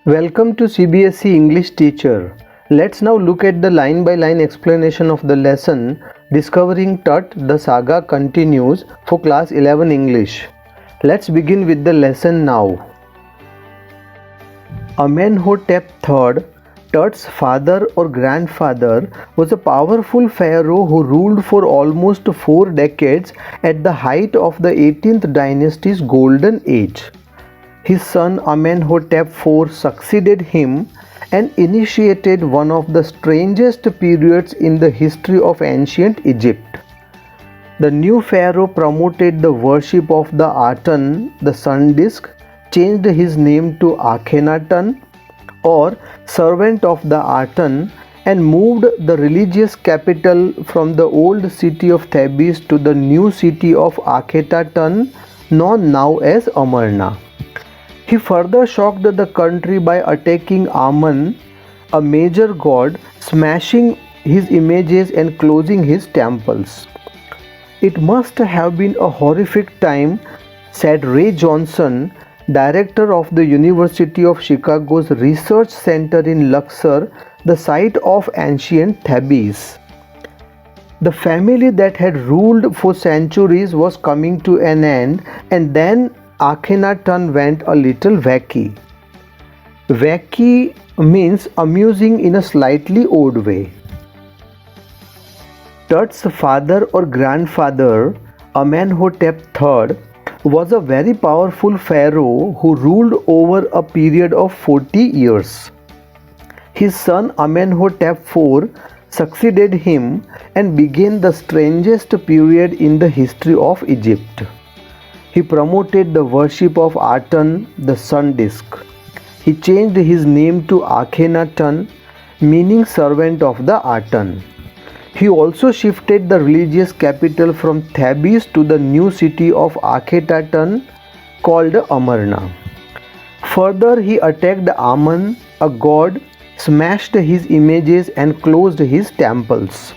Welcome to CBSE English Teacher. Let's now look at the line by line explanation of the lesson Discovering Tut, the Saga Continues for Class 11 English. Let's begin with the lesson now. Amenhotep III, Tut's father or grandfather, was a powerful pharaoh who ruled for almost 4 decades at the height of the 18th dynasty's golden age. His son Amenhotep IV succeeded him and initiated one of the strangest periods in the history of ancient Egypt. The new pharaoh promoted the worship of the Aten, the sun disk, changed his name to Akhenaten or servant of the Aten, and moved the religious capital from the old city of Thebes to the new city of Akhetaten, known now as Amarna. He further shocked the country by attacking Amun, a major god, smashing his images and closing his temples. It must have been a horrific time, said Ray Johnson, director of the University of Chicago's Research Center in Luxor, the site of ancient Thebes. The family that had ruled for centuries was coming to an end, and then Akhenaten went a little wacky. Wacky means amusing in a slightly odd way. Tut's father or grandfather, Amenhotep III, was a very powerful pharaoh who ruled over a period of 40 years. His son Amenhotep IV succeeded him and began the strangest period in the history of Egypt. He promoted the worship of Aten, the sun disk. He changed his name to Akhenaten, meaning servant of the Aten. He also shifted the religious capital from Thebes to the new city of Akhetaten called Amarna. Further, he attacked Amun, a god, smashed his images and closed his temples.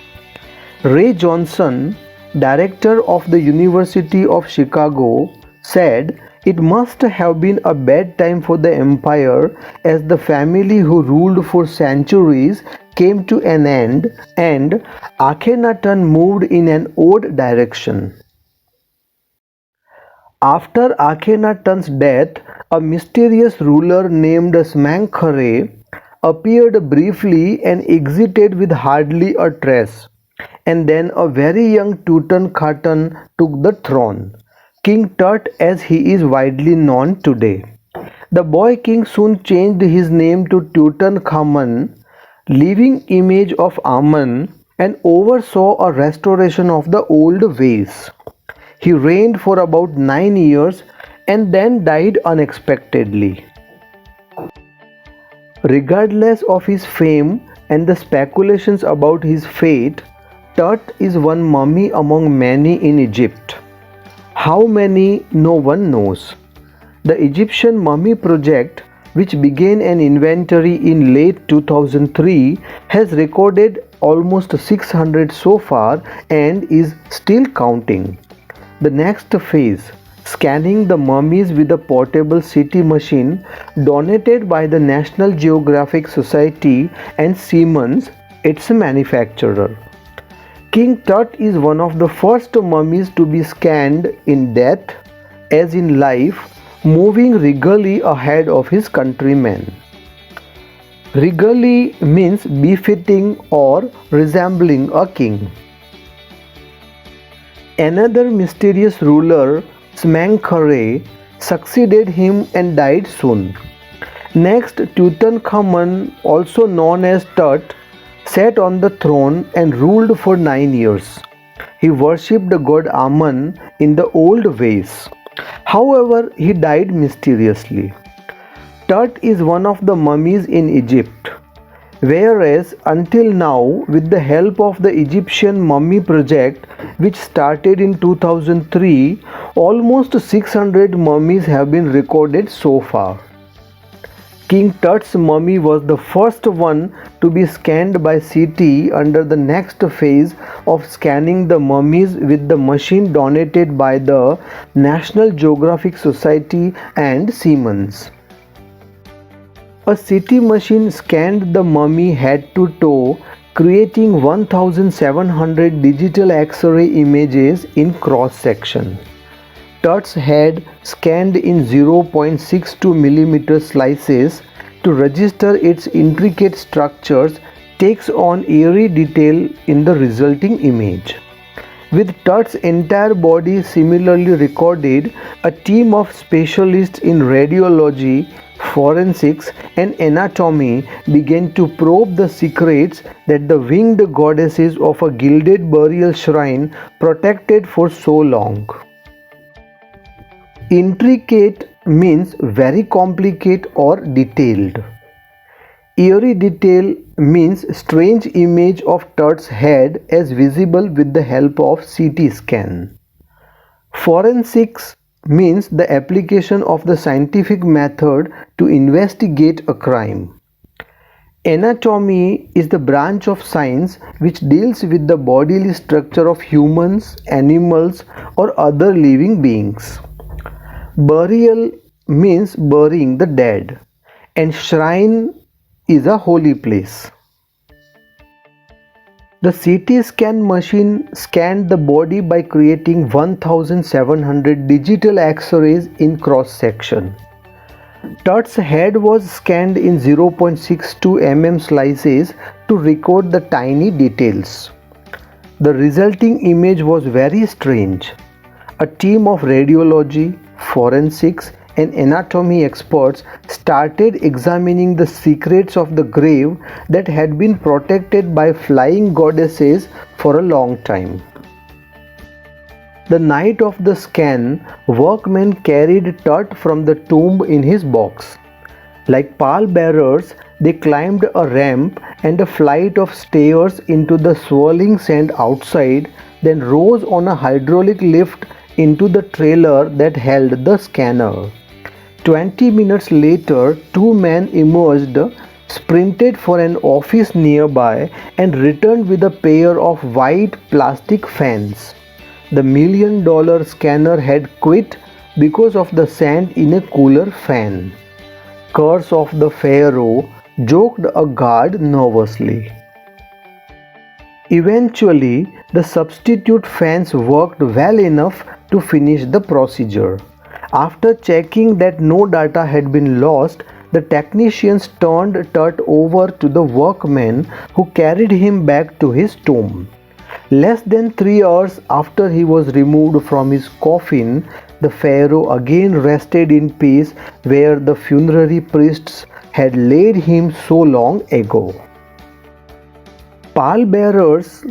Ray Johnson, director of the University of Chicago, said it must have been a bad time for the empire as the family who ruled for centuries came to an end and Akhenaten moved in an odd direction. After Akhenaten's death, a mysterious ruler named Smenkhare appeared briefly and exited with hardly a trace. And then a very young Tutankhaten took the throne, King Tut as he is widely known today. The boy king soon changed his name to Tutankhamun, leaving image of Amun, and oversaw a restoration of the old ways. He reigned for about 9 years and then died unexpectedly. Regardless of his fame and the speculations about his fate, Tut is one mummy among many in Egypt. How many, no one knows. The Egyptian Mummy Project, which began an inventory in late 2003, has recorded almost 600 so far and is still counting. The next phase, scanning the mummies with a portable CT machine donated by the National Geographic Society and Siemens, its manufacturer. King Tut is one of the first mummies to be scanned in death as in life, moving regally ahead of his countrymen. Regally means befitting or resembling a king. Another mysterious ruler, Smenkhare, succeeded him and died soon. Next, Tutankhamun, also known as Tut, sat on the throne and ruled for 9 years. He worshipped the god Amun in the old ways. However, he died mysteriously. Tut is one of the mummies in Egypt, whereas until now, with the help of the Egyptian Mummy Project, which started in 2003, almost 600 mummies have been recorded so far. King Tut's mummy was the first one to be scanned by CT under the next phase of scanning the mummies with the machine donated by the National Geographic Society and Siemens. A CT machine scanned the mummy head to toe, creating 1700 digital X-ray images in cross-section. Tut's head, scanned in 0.62 mm slices to register its intricate structures, takes on eerie detail in the resulting image. With Tut's entire body similarly recorded, a team of specialists in radiology, forensics, and anatomy began to probe the secrets that the winged goddesses of a gilded burial shrine protected for so long. Intricate means very complicated or detailed. Eerie detail means strange image of Tut's head as visible with the help of CT scan. Forensics means the application of the scientific method to investigate a crime. Anatomy is the branch of science which deals with the bodily structure of humans, animals, or other living beings. Burial means burying the dead, and shrine is a holy place. The CT scan machine scanned the body by creating 1700 digital X-rays in cross-section. Tut's head was scanned in 0.62 mm slices to record the tiny details. The resulting image was very strange. A team of radiology, forensics, and anatomy experts started examining the secrets of the grave that had been protected by flying goddesses for a long time. The night of the scan, workmen carried Tut from the tomb in his box. Like pallbearers, they climbed a ramp and a flight of stairs into the swirling sand outside, then rose on a hydraulic lift into the trailer that held the scanner. 20 minutes later, two men emerged, sprinted for an office nearby, and returned with a pair of white plastic fans. The $1 million scanner had quit because of the sand in a cooler fan. Curse of the Pharaoh, joked a guard nervously. Eventually, the substitute fans worked well enough to finish the procedure. After checking that no data had been lost, the technicians turned Tut over to the workmen who carried him back to his tomb. Less than 3 hours after he was removed from his coffin, the pharaoh again rested in peace where the funerary priests had laid him so long ago. Pallbearers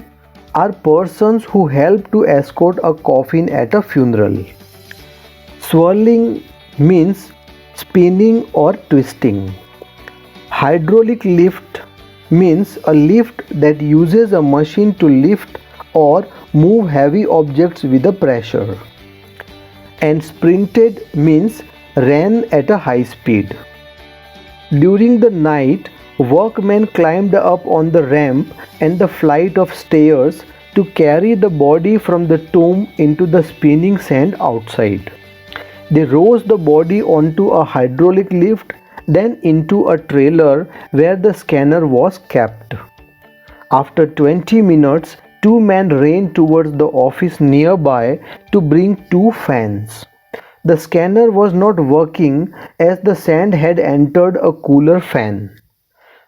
are persons who help to escort a coffin at a funeral. Swirling means spinning or twisting. Hydraulic lift means a lift that uses a machine to lift or move heavy objects with a pressure. And sprinted means ran at a high speed. During the night, workmen climbed up on the ramp and the flight of stairs to carry the body from the tomb into the spinning sand outside. They rose the body onto a hydraulic lift, then into a trailer where the scanner was kept. After 20 minutes, two men ran towards the office nearby to bring two fans. The scanner was not working as the sand had entered a cooler fan.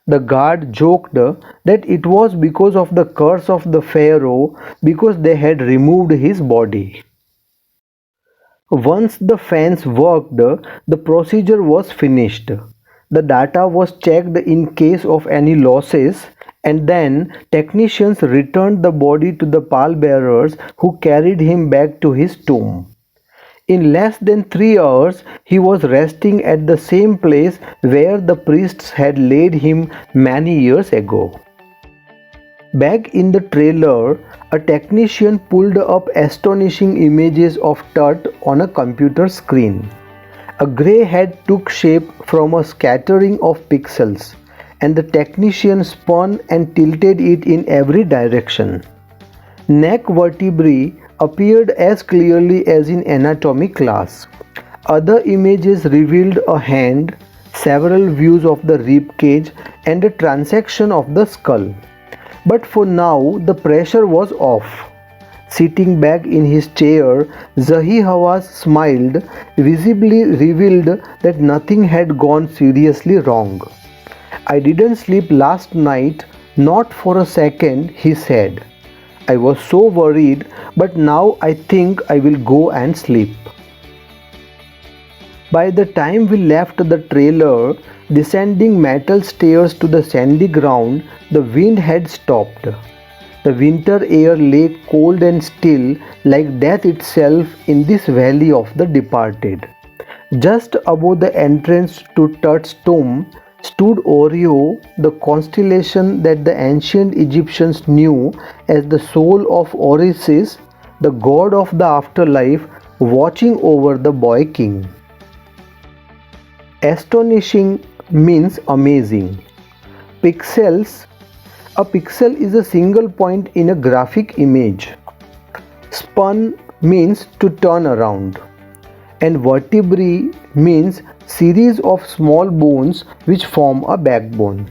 The guard joked that it was because of the curse of the pharaoh because they had removed his body. Once the fans worked, the procedure was finished. The data was checked in case of any losses, and then technicians returned the body to the pallbearers who carried him back to his tomb. In less than 3 hours, he was resting at the same place where the priests had laid him many years ago. Back in the trailer, a technician pulled up astonishing images of Tut on a computer screen. A grey head took shape from a scattering of pixels, and the technician spun and tilted it in every direction. Neck vertebrae appeared as clearly as in anatomy class. Other images revealed a hand, several views of the rib cage, and a transection of the skull. But for now, the pressure was off. Sitting back in his chair, Zahi Hawass smiled, visibly revealed that nothing had gone seriously wrong. I didn't sleep last night, not for a second, he said. I was so worried, but now I think I will go and sleep. By the time we left the trailer, descending metal stairs to the sandy ground, the wind had stopped. The winter air lay cold and still, like death itself in this valley of the departed. Just above the entrance to Tut's tomb stood Orio, the constellation that the ancient Egyptians knew as the soul of Orisis, the god of the afterlife, watching over the boy king. Astonishing means amazing. Pixels. A pixel is a single point in a graphic image. Spun means to turn around. And vertebrae means series of small bones which form a backbone.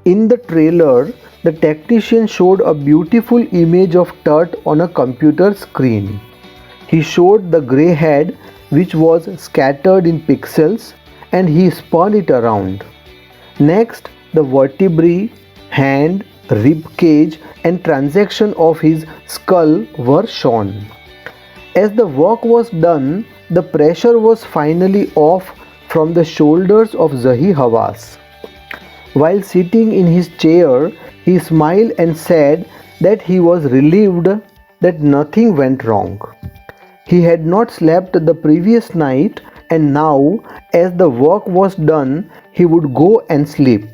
In the trailer, the tactician showed a beautiful image of Tut on a computer screen. He showed the grey head which was scattered in pixels and he spun it around. Next, the vertebrae, hand, rib cage and transection of his skull were shown. As the work was done, the pressure was finally off from the shoulders of Zahi Hawass. While sitting in his chair, he smiled and said that he was relieved that nothing went wrong. He had not slept the previous night and now, as the work was done, he would go and sleep.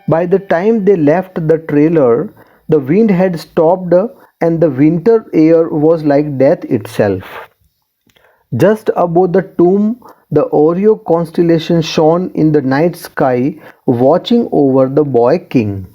By the time they left the trailer, the wind had stopped and the winter air was like death itself. Just above the tomb, the Orio constellation shone in the night sky, watching over the boy king.